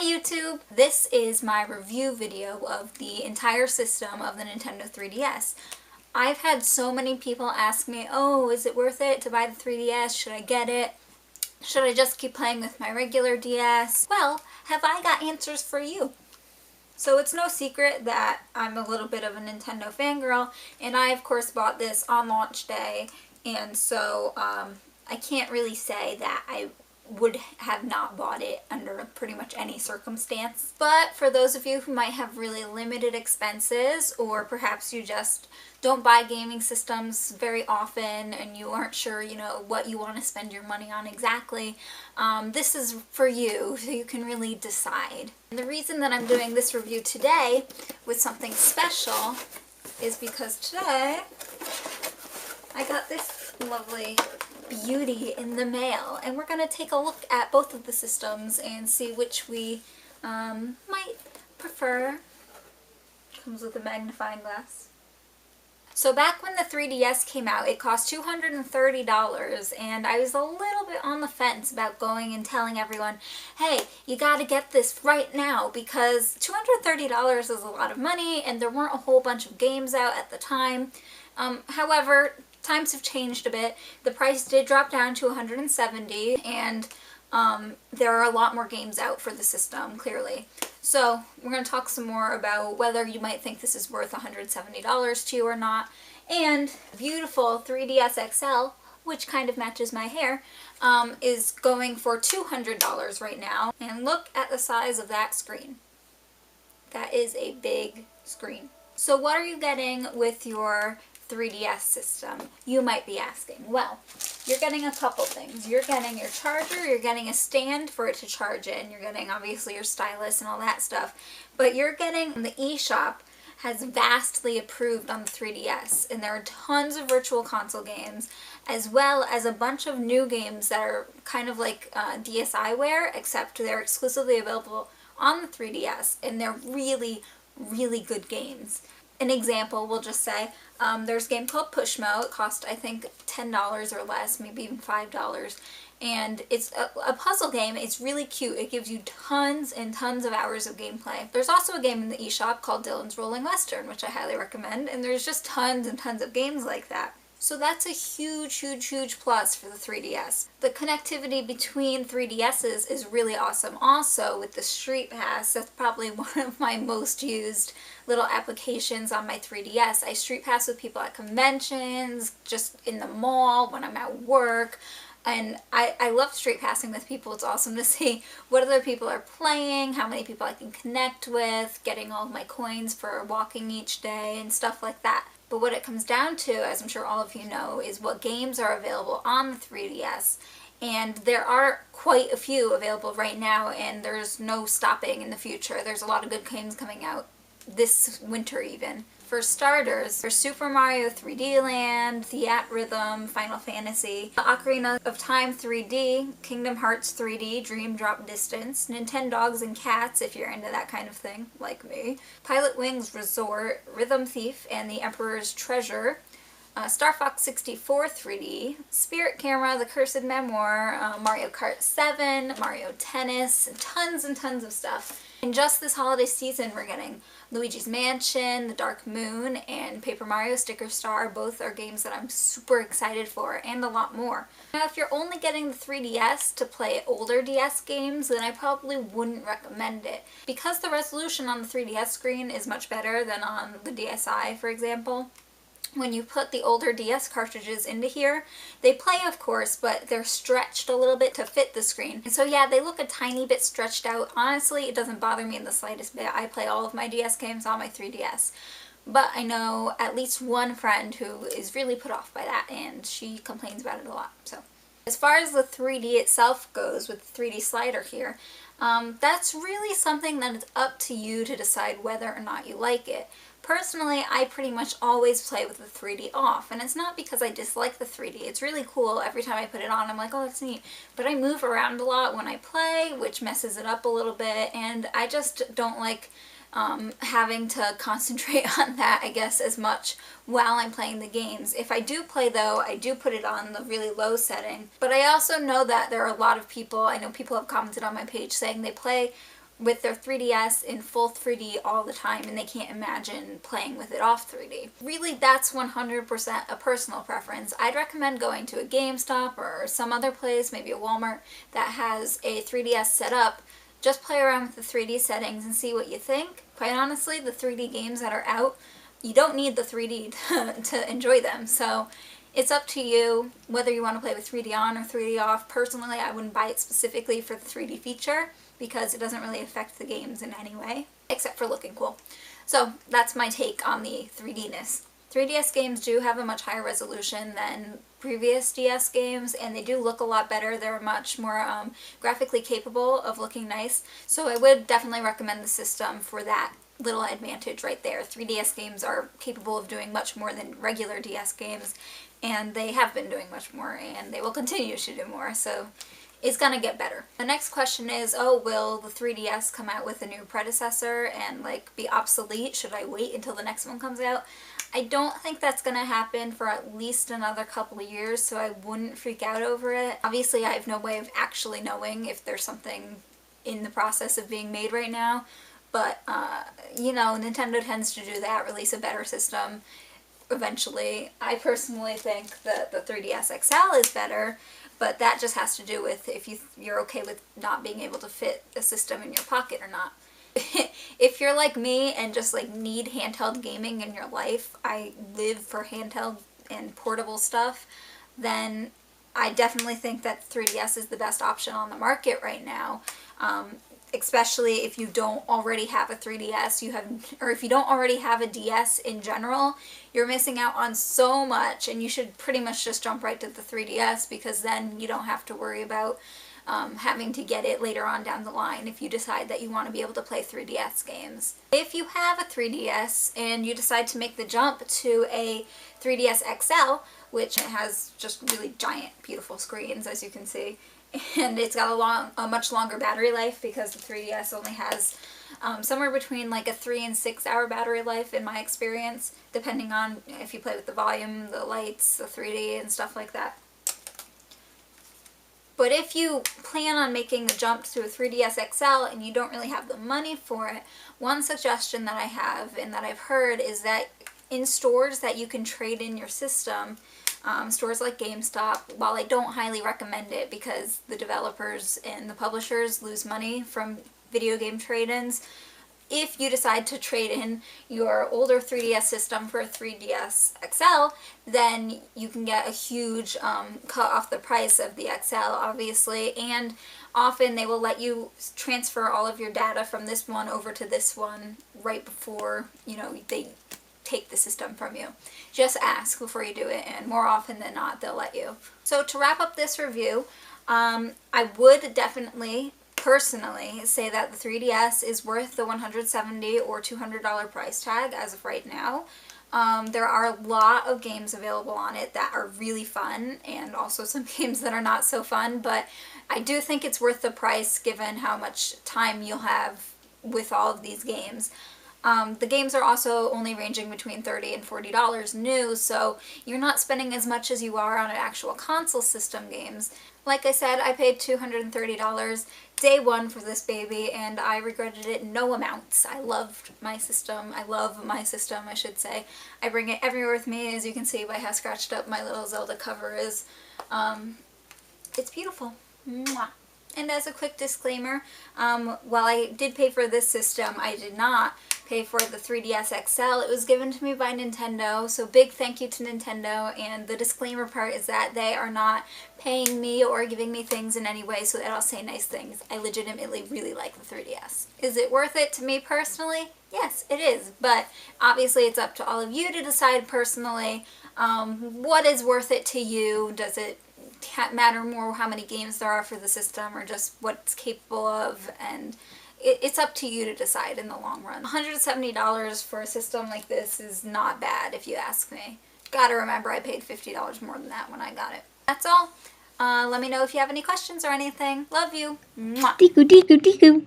Hi YouTube! This is my review video of the entire system of the Nintendo 3DS. I've had so many people ask me, oh, is it worth it to buy the 3DS? Should I get it? Should I just keep playing with my regular DS? Well, have I got answers for you? So it's no secret that I'm a little bit of a Nintendo fangirl, and I of course bought this on launch day, and so I can't really say that I would have not bought it under pretty much any circumstance. But for those of you who might have really limited expenses, or perhaps you just don't buy gaming systems very often and you aren't sure, what you want to spend your money on exactly, this is for you, so you can really decide. And the reason that I'm doing this review today with something special is because today I got this lovely beauty in the mail, and we're going to take a look at both of the systems and see which we might prefer. Comes with a magnifying glass. So back when the 3DS came out, it cost $230, and I was a little bit on the fence about going and telling everyone, hey, you gotta get this right now, because $230 is a lot of money and there weren't a whole bunch of games out at the time. However, times have changed a bit. The price did drop down to $170, and there are a lot more games out for the system, clearly. So we're going to talk some more about whether you might think this is worth $170 to you or not. And beautiful 3DS XL, which kind of matches my hair, is going for $200 right now. And look at the size of that screen. That is a big screen. So what are you getting with your 3DS system, you might be asking? Well, you're getting a couple things. You're getting your charger, you're getting a stand for it to charge in, you're getting obviously your stylus and all that stuff, but you're getting, the eShop has vastly improved on the 3DS, and there are tons of virtual console games, as well as a bunch of new games that are kind of like DSiWare, except they're exclusively available on the 3DS, and they're really, really good games. An example, we'll just say, there's a game called Pushmo. It cost, I think, $10 or less, maybe even $5. And it's a puzzle game. It's really cute. It gives you tons and tons of hours of gameplay. There's also a game in the eShop called Dylan's Rolling Western, which I highly recommend. And there's just tons and tons of games like that. So that's a huge, huge, huge plus for the 3DS. The connectivity between 3DSs is really awesome. Also, with the Street Pass, that's probably one of my most used little applications on my 3DS. I Street Pass with people at conventions, just in the mall, when I'm at work. And I love street passing with people. It's awesome to see what other people are playing, how many people I can connect with, getting all of my coins for walking each day and stuff like that. But what it comes down to, as I'm sure all of you know, is what games are available on the 3DS. And there are quite a few available right now, and there's no stopping in the future. There's a lot of good games coming out this winter even. For starters, there's Super Mario 3D Land, Theatrhythm, Final Fantasy, Ocarina of Time 3D, Kingdom Hearts 3D, Dream Drop Distance, Nintendogs and Cats if you're into that kind of thing, like me, Pilot Wings Resort, Rhythm Thief and the Emperor's Treasure, Star Fox 64 3D, Spirit Camera, The Cursed Memoir, Mario Kart 7, Mario Tennis, tons and tons of stuff. And just this holiday season we're getting Luigi's Mansion, The Dark Moon, and Paper Mario Sticker Star. Both are games that I'm super excited for, and a lot more. Now if you're only getting the 3DS to play older DS games, then I probably wouldn't recommend it. Because the resolution on the 3DS screen is much better than on the DSi, for example, when you put the older DS cartridges into here, they play of course, but they're stretched a little bit to fit the screen. And so yeah, they look a tiny bit stretched out. Honestly, it doesn't bother me in the slightest bit. I play all of my DS games on my 3DS. But I know at least one friend who is really put off by that, and she complains about it a lot. So as far as the 3D itself goes, with the 3D slider here, that's really something that is up to you to decide whether or not you like it. Personally, I pretty much always play with the 3D off, and it's not because I dislike the 3D. It's really cool. Every time I put it on, I'm like, oh, that's neat. But I move around a lot when I play, which messes it up a little bit, and I just don't like having to concentrate on that, I guess, as much while I'm playing the games. If I do play though, I do put it on the really low setting. But I also know that there are a lot of people, I know people have commented on my page saying they play with their 3DS in full 3D all the time and they can't imagine playing with it off 3D. Really, that's 100% a personal preference. I'd recommend going to a GameStop or some other place, maybe a Walmart, that has a 3DS set up. Just play around with the 3D settings and see what you think. Quite honestly, the 3D games that are out, you don't need the 3D to enjoy them, so it's up to you whether you want to play with 3D on or 3D off. Personally, I wouldn't buy it specifically for the 3D feature because it doesn't really affect the games in any way, except for looking cool. So that's my take on the 3D-ness. 3DS games do have a much higher resolution than previous DS games, and they do look a lot better. They're much more graphically capable of looking nice, so I would definitely recommend the system for that little advantage right there. 3DS games are capable of doing much more than regular DS games, and they have been doing much more, and they will continue to do more, so it's gonna get better. The next question is, oh, will the 3DS come out with a new predecessor and like be obsolete? Should I wait until the next one comes out? I don't think that's gonna happen for at least another couple of years, so I wouldn't freak out over it. Obviously, I have no way of actually knowing if there's something in the process of being made right now, but you know, Nintendo tends to do that, release a better system eventually. I personally think that the 3DS XL is better, but that just has to do with if you're okay with not being able to fit a system in your pocket or not. If you're like me and just like need handheld gaming in your life, I live for handheld and portable stuff, then I definitely think that 3DS is the best option on the market right now. Especially if you don't already have a 3DS, or if you don't already have a DS in general, you're missing out on so much, and you should pretty much just jump right to the 3DS, because then you don't have to worry about having to get it later on down the line if you decide that you want to be able to play 3DS games. If you have a 3DS and you decide to make the jump to a 3DS XL, which has just really giant, beautiful screens, as you can see, and it's got a much longer battery life because the 3DS only has somewhere between like a 3 and 6 hour battery life in my experience, depending on if you play with the volume, the lights, the 3D and stuff like that. But if you plan on making the jump to a 3DS XL and you don't really have the money for it, one suggestion that I have and that I've heard is that in stores that you can trade in your system, stores like GameStop, while I don't highly recommend it because the developers and the publishers lose money from video game trade-ins, if you decide to trade in your older 3DS system for a 3DS XL, then you can get a huge cut off the price of the XL, obviously, and often they will let you transfer all of your data from this one over to this one right before, you know, they take the system from you. Just ask before you do it, and more often than not they'll let you. So to wrap up this review, I would definitely personally say that the 3DS is worth the $170 or $200 price tag as of right now. There are a lot of games available on it that are really fun, and also some games that are not so fun, but I do think it's worth the price given how much time you'll have with all of these games. The games are also only ranging between $30 and $40 new, so you're not spending as much as you are on an actual console system games. Like I said, I paid $230 day one for this baby, and I regretted it no amounts. I loved my system. I love my system, I should say. I bring it everywhere with me, as you can see by how scratched up my little Zelda cover is. It's beautiful. Mwah. And as a quick disclaimer, while I did pay for this system, I did not pay for the 3DS XL. It was given to me by Nintendo, so big thank you to Nintendo, and the disclaimer part is that they are not paying me or giving me things in any way so that I'll say nice things. I legitimately really like the 3DS. Is it worth it to me personally? Yes, it is, but obviously it's up to all of you to decide personally what is worth it to you. Does it matter more how many games there are for the system or just what it's capable of? And it's up to you to decide in the long run. $170 for a system like this is not bad if you ask me. Gotta remember I paid $50 more than that when I got it. That's all. Let me know if you have any questions or anything. Love you. Mwah. Tiku tiku tiku.